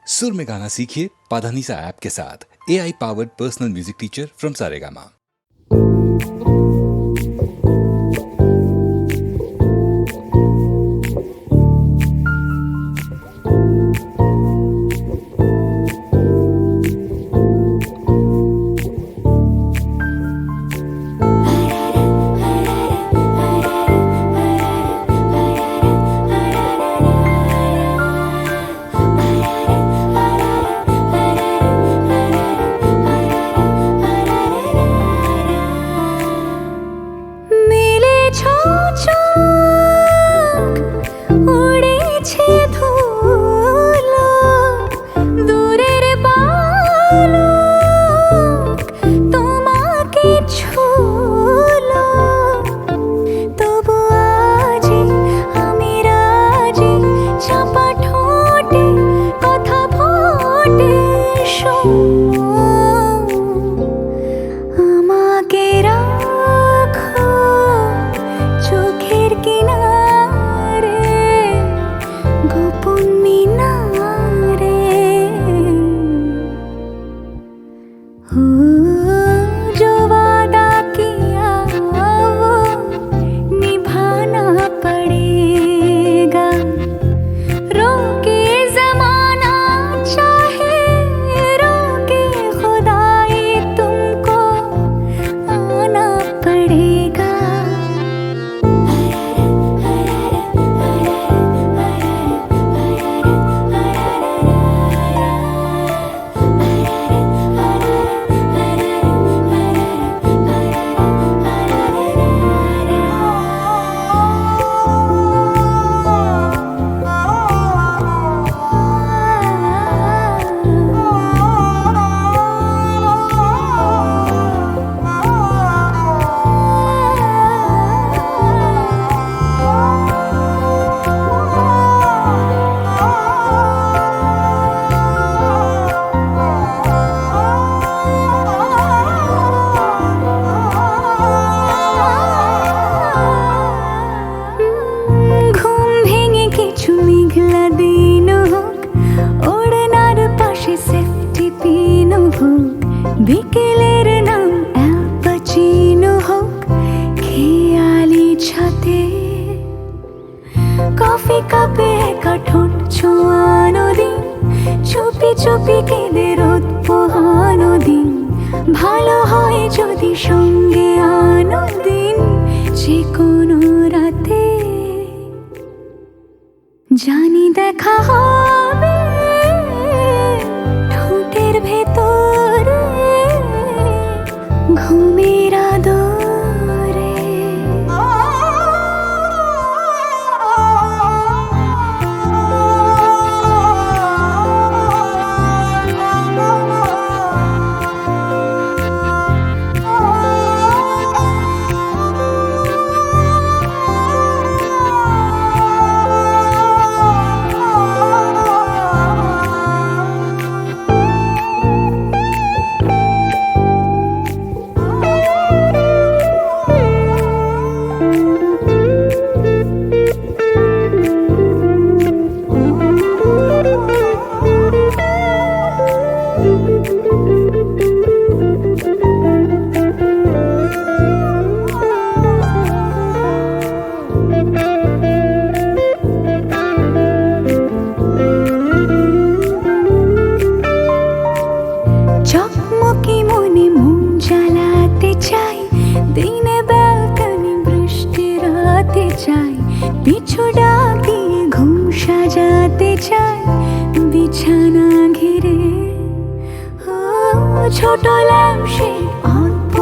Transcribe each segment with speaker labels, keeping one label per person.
Speaker 1: सुर में गाना सीखिए पाधानीसा ऐप के साथ। AI powered personal music teacher from Saregama.
Speaker 2: বিকেলের নাম অ্যালপাচিনো হোক, খেয়ালি ছাতে কফি কাপে একা ঠোঁট ছোঁয়ানো দিন, চুপি চুপি কেঁদে রোদ পোহানো দিন, ভালো হয় যদি সঙ্গে আনো দিন, যে কোনো রাতে জানি দেখা হবে ঠোঁটের ভেতরে ঘুমের আদরে। চকমকি মনে মন জ্বালাতে চাই, দিনে ব্যালকনি বৃষ্টি রাতে চাই, পিছু ডাকিয়ে ঘুম সাজাতে চাই বিছানা ঘিরে। ছোট ল্যাম্পে অল্প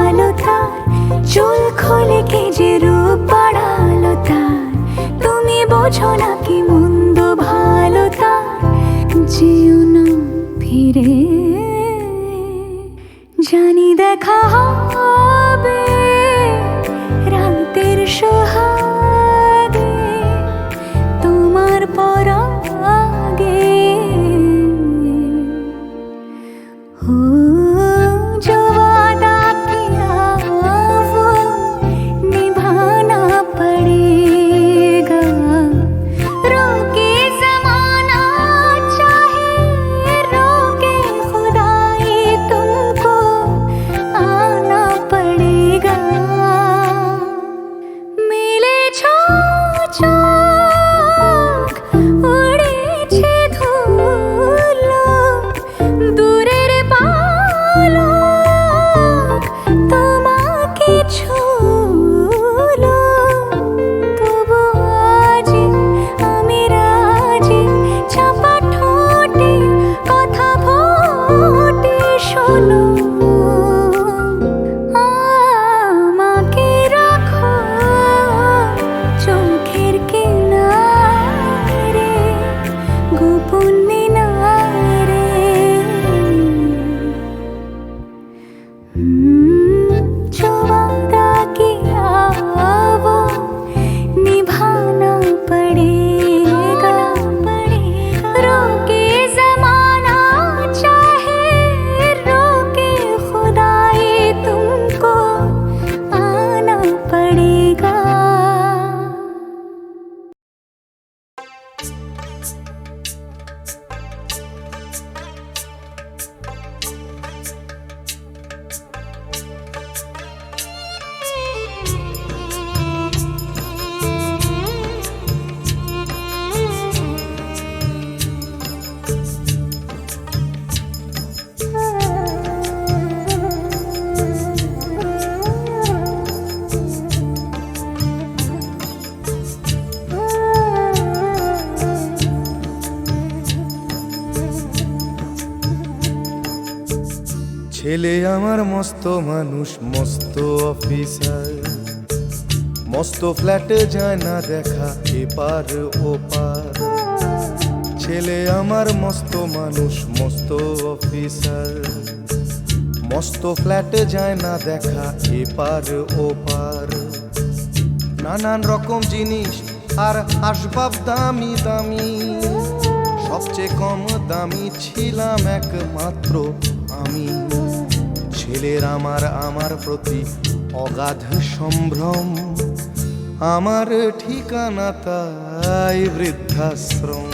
Speaker 2: আলো তার, চুল খোলে কে যে রূপ বাড়ালো তার, তুমি বোঝো না কি মন্দ ভালো তার, যেও না ফিরে। জানি দেখা হবে রাতের সোহাগে তোমার পরাগে। हो जो वादा किया वो निभाना पड़ेगा, रोके ज़माना चाहे
Speaker 3: ছেলে আমার মস্ত মানুষ, মস্ত অফিসার, মস্ত ফ্ল্যাটে যায় না দেখা এপার ওপার। ছেলে আমার মস্ত মানুষ, মস্ত অফিসার, মস্ত ফ্ল্যাটে যায় না দেখা এপার ওপার। নানান রকম জিনিস আর আসবাব দামি দামি, সবচেয়ে কম দামি ছিলাম একমাত্র আমি। ছেলের আমার প্রতি অগাধ সম্ভ্রম, আমার ঠিকানা তাই বৃদ্ধাশ্রম।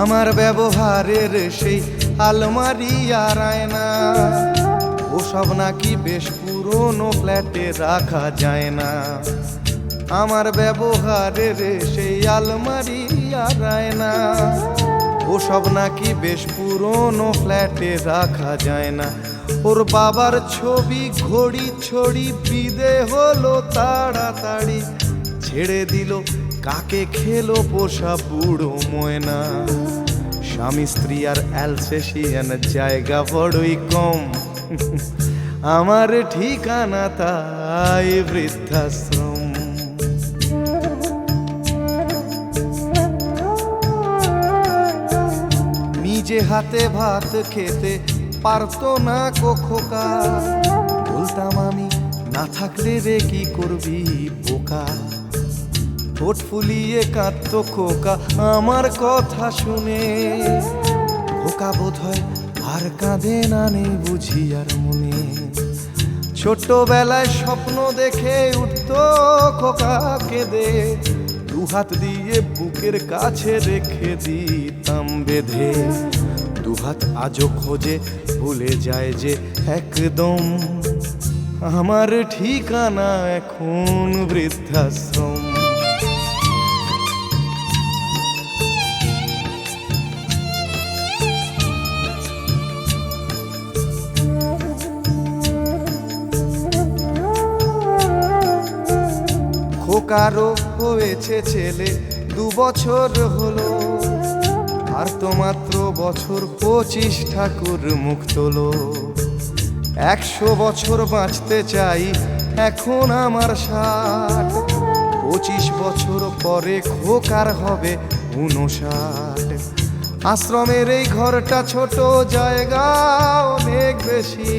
Speaker 3: আমার ব্যবহারের সেই আলমারি আর আয়না, ওসব নাকি বেশ পুরনো ফ্ল্যাটে রাখা যায় না। আমার ব্যবহারের সেই আলমারি আর আয়না, ওসব নাকি বেশ পুরনো ফ্ল্যাটে রাখা যায় না। ওর বাবার ছবি ঘড়ি ছড়ি বিদে হলো তাড়াতাড়ি, ছেড়ে দিল কাকে খেলো পোষা বুড়ো ময়না। স্বামী স্ত্রী আর অ্যালসেশিয়ান জায়গা বড়ই কম, আমার ঠিকানা তাই বৃদ্ধাশ্রম। নিজে হাতে ভাত খেতে পারতো না খোকা, বলতাম আমি না থাকলে রে কি করবি বোকা। ঠোঁট ফুলিয়ে কাঁদতো খোকা আমার কথা শুনে, খোকা বোধহয় আর কাঁদে না নেই বুঝি আর মনে। ছোটবেলায় স্বপ্ন দেখে উঠতো খোকা কেঁদে, দুহাত দিয়ে বুকের কাছে রেখে দিতাম বেঁধে। দুহাত আজও খোঁজে ভুলে যায় যে একদম, আমার ঠিকানা এখন বৃদ্ধাশ্রম। খোকারও হয়েছে ছেলে 2 বছর হলো, আর তো মাত্র বছর 25 ঠাকুর মুখ তোলো। 100 বছর বাঁচতে চাই এখন আমার 60, 25 বছর পরে খোকার হবে 59। আশ্রমের এই ঘরটা ছোট, জায়গা অনেক বেশি,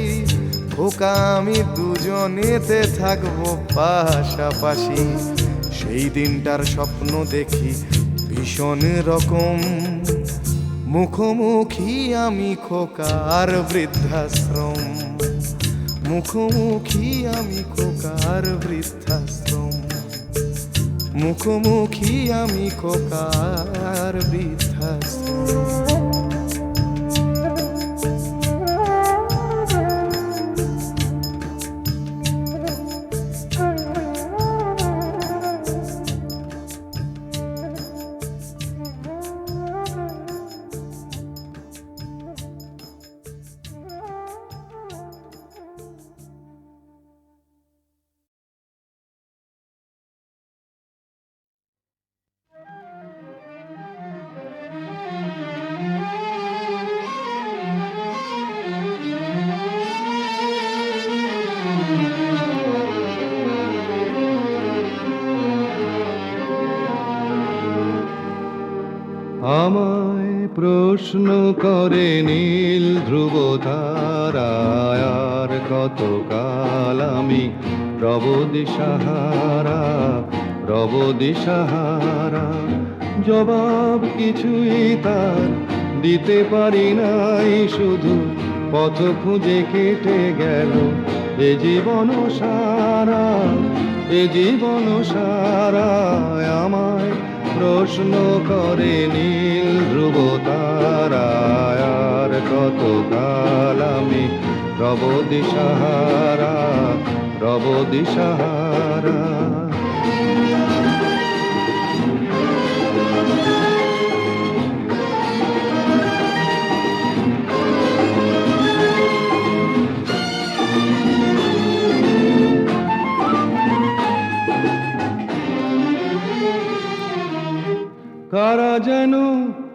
Speaker 3: খোকা আমি দুজনেতে থাকবো পাশাপাশি। সেই দিনটার স্বপ্ন দেখি ভীষণ রকম, মুখোমুখি আমি খোকার বৃদ্ধাশ্রম। মুখোমুখি আমি খোকার বৃদ্ধাশ্রম, মুখোমুখি আমি খোকার বৃদ্ধাশ্রম।
Speaker 4: আমায় প্রশ্ন করে নীল ধ্রুব তারায়, আর কতকাল আমি রব দিশাহারা, রব দিশাহারা। জবাব কিছুই তার দিতে পারি নাই, শুধু পথ খুঁজে কেটে গেল এ জীবন সারা, এ জীবন সারা। আমায় প্রশ্ন করে নীল ধ্রুব তারায়, আর কতকাল আমি রব দিশাহারা, রব দিশাহারা।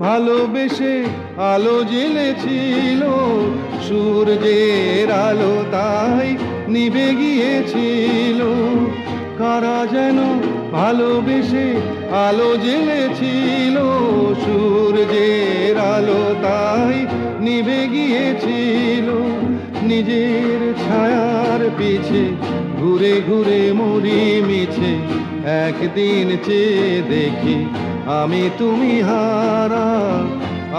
Speaker 4: ভালোবেসে আলো জ্বেলেছিল, সূর্যের আলো তাই নিভে গিয়েছিল। কারা যেন ভালোবেসে আলো জ্বেলেছিল, সূর্যের আলো তাই নিভে গিয়েছিল। নিজের ছায়ার পিছে ঘুরে ঘুরে মরি মিছে, একদিন চেয়ে দেখি আমি তুমি হারা,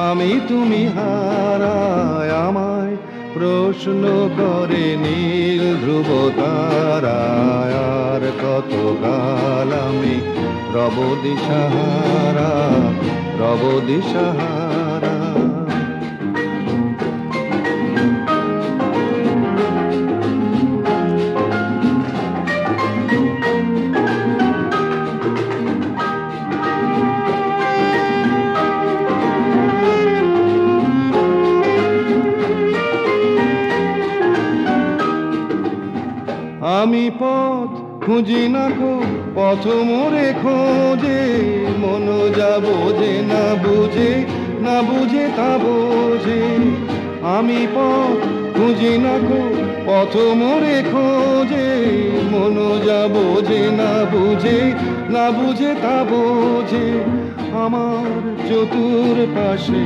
Speaker 4: আমি তুমি হারা। আমায় প্রশ্ন করে নীল ধ্রুব তারায়, আর কত কাল আমি রব দিশাহারা, রব দিশাহারা। আমি পথ খুঁজি না কো, পথ মোরে খোঁজে, মন যা বোঝে না বুঝে, না বুঝে তা বোঝে। আমি পথ খুঁজি না কো, পথ মোরে খোঁজে, মন যা বোঝে না বুঝে, না বুঝে তা বোঝে। আমার চতুর পাশে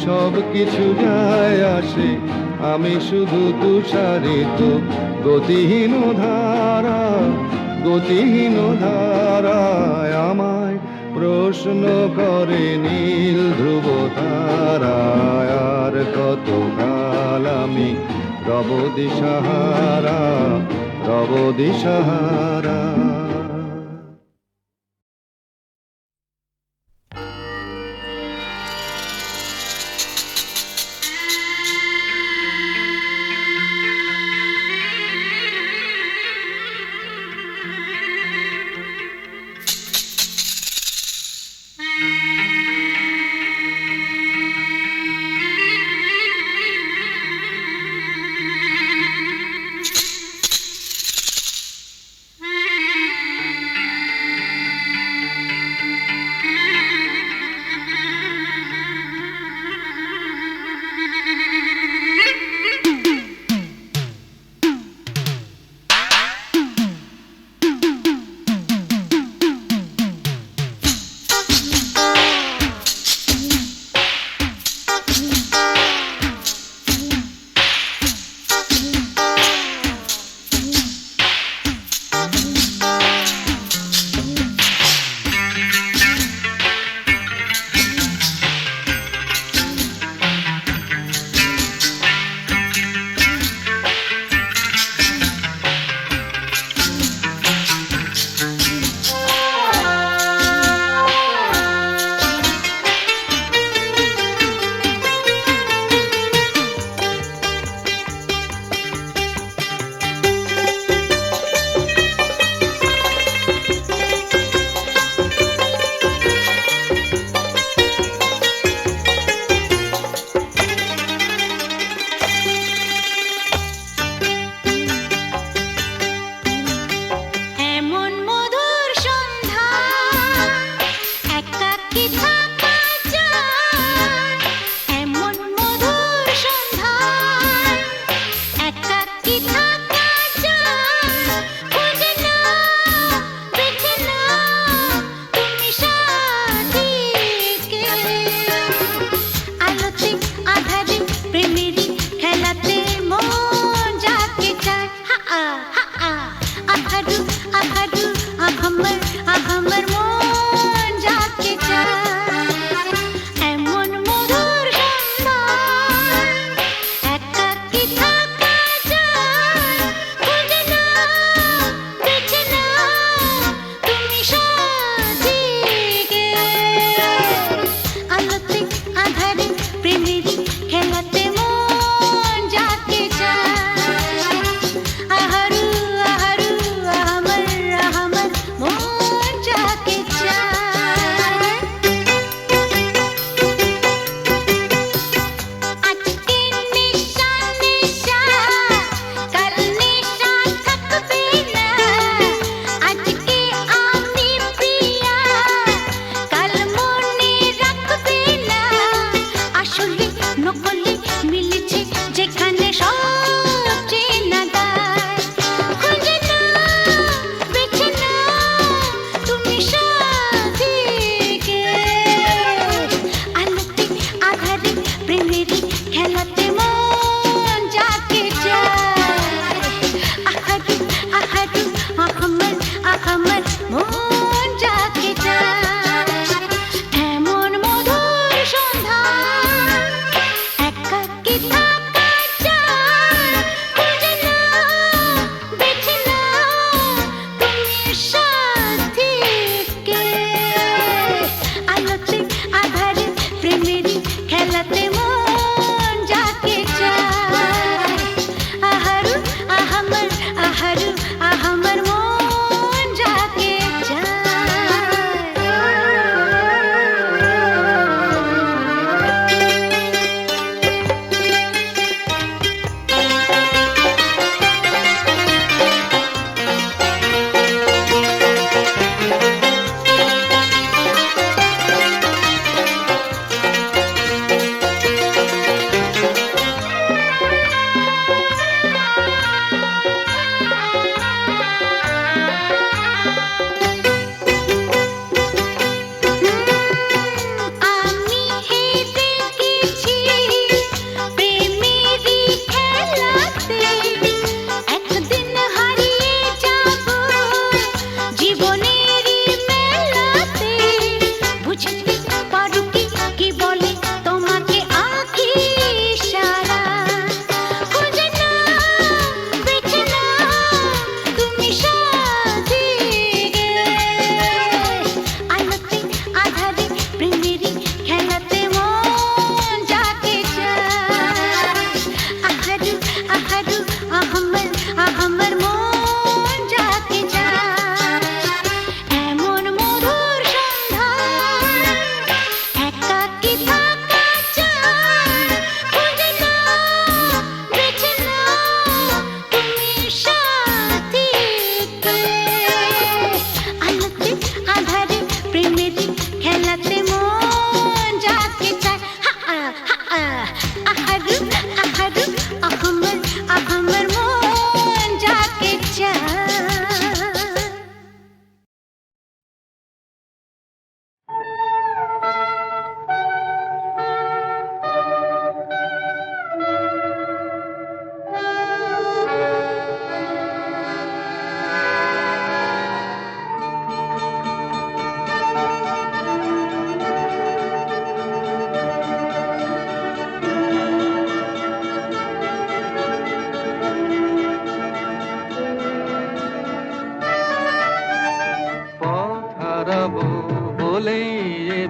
Speaker 4: সব কিছু যায় আসে, আমি শুধু তুষারিত গতিহীন ধারা, গতিহীন ধারায়। আমায় প্রশ্ন করে নীল ধ্রুব তারায়, আর কত কাল আমি রব দিশাহারা, রব দিশাহারা।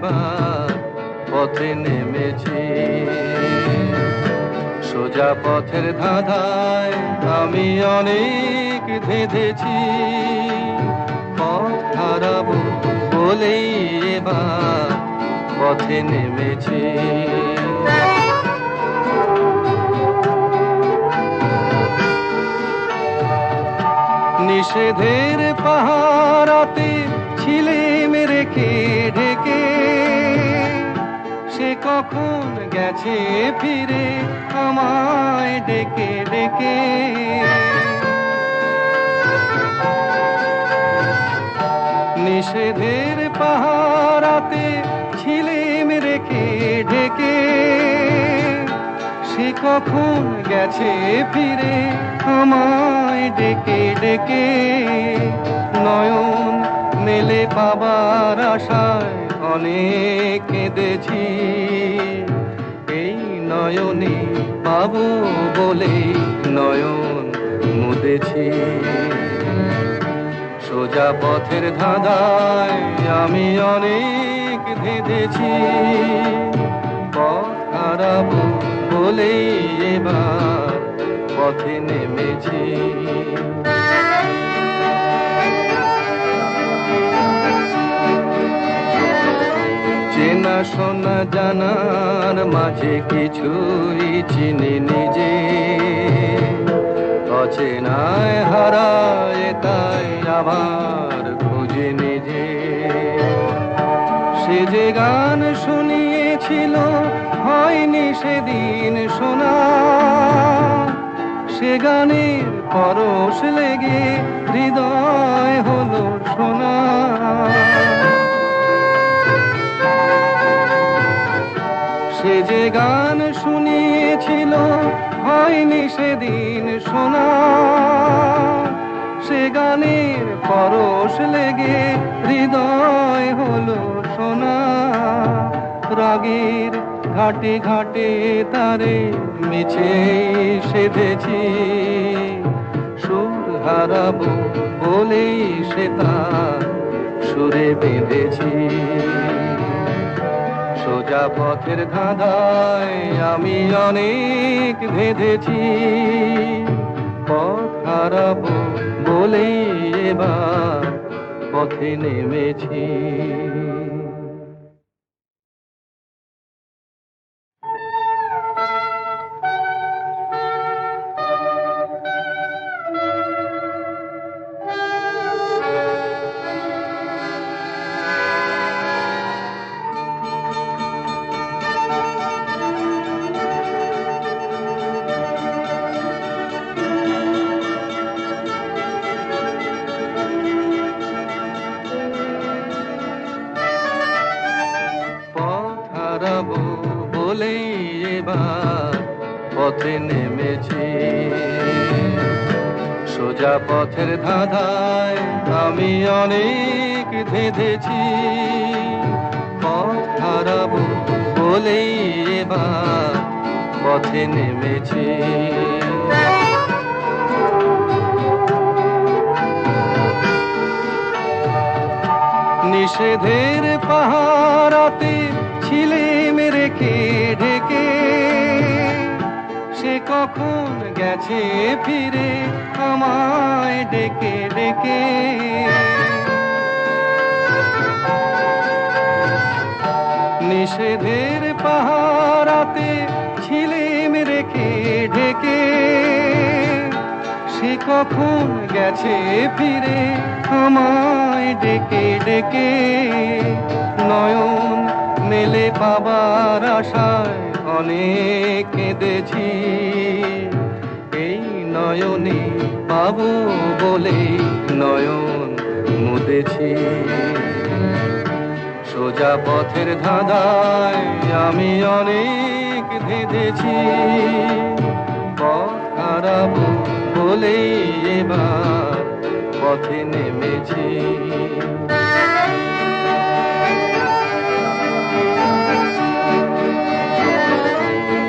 Speaker 5: এবার পথে নেমেছি। সোজা পথের ধাঁধায় আমি অনেক ধেঁধেছি, পথ হারাবো বলেই এবার পথে নেমেছি। নিষেধের পাহারাতে ছিলেম রেখে ঢেকে, সে কখন গেছে ফিরে আমায় ডেকে ডেকে। নিষেধের পাহারাতে ছিলেম রেখে ঢেকে, সে কখন গেছে ফিরে আমায় ডেকে ডেকে। নয়ন মেলে পাবার আশায় অনেক কেঁদেছি, এই নয়নে পাবো বলে নয়ন মুদেছি। সোজা পথের ধাঁধায় আমি অনেক ধেঁধেছি, পথ হারাবো বলেই এবার পথে নেমেছি। চেনা শোনা জানার মাঝে কিছুই চিনি নিজে, অচেনায় হারায় তাই আবার খুঁজে নিজে। সে যে গান শুনিয়েছিল হয়নি সেদিন শোনা, সে গানের পরশ লেগে হৃদয় হলো সোনা। সে যে গান শুনিয়েছিল হয়নি সেদিন শোনা, সে গানের পরশ লেগে হৃদয় হলো সোনা। রাগের ঘাটে ঘাটে তারে মিছে সেধেছি, সুর হারাবো বলেই সে তার সুরে বেঁধেছি। সোজা পথের ধাঁধায় আমি অনেক ভেদেছি, পথ হারাবো বলেই এবার পথে নেমেছি। বলেই এবার পথে নেমেছি। সোজা পথের ধাঁধায় আমি অনেক ধেঁধেছি, পথ হারাবো বলেই এবার পথে নেমেছি। নিষেধের পাহারাতে ছিলেম রেখে ঢেকে, সে কখন গেছে ফিরে আমায় ডেকে ডেকে। নিষেধের পাহারাতে ছিলেম রেখে ঢেকে, সে কখন গেছে ফিরে আমায় ডেকে ডেকে। নয়ন মেলে পাবার আশায় অনেক কেঁদেছি, এই নয়নে পাবো বলে নয়ন মুদেছি। সোজা পথের ধাঁধায় আমি অনেক ধেঁধেছি, পথ হারাবো বলেই এবার পথে নেমেছি।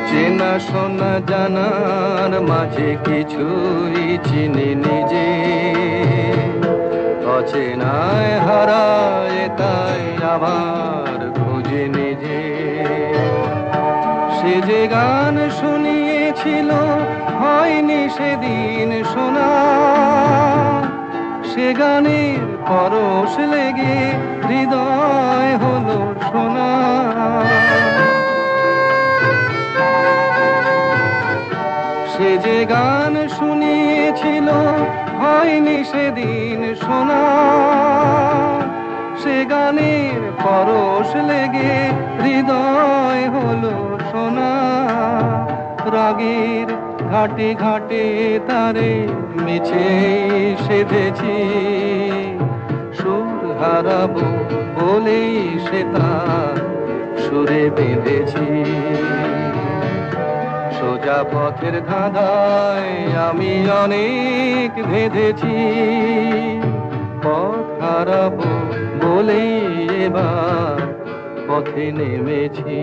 Speaker 5: চেনা শোনা জানার মাঝে কিছুই চিনি নিজে, অচেনায় হারায় তাই আবার খুঁজে নিজে নিজে। সে যে গান শুনিয়েছিল হয়নি সেদিন শোনা, সে গানের পরশ লেগে হৃদয় হলো সোনা। সে যে গান শুনিয়েছিল হয়নি সেদিন শোনা, সে গানের পরশ লেগে হৃদয় হলো সোনা। রাগের ঘাটে ঘাটে তারে মিছে সেধেছি, সুর হারাবো বলেই সে তার সুরে বেঁধেছি। সোজা পথের ধাঁধায় আমি অনেক ভেদেছি, পথ হারাবো বলেই এবার পথে নেমেছি।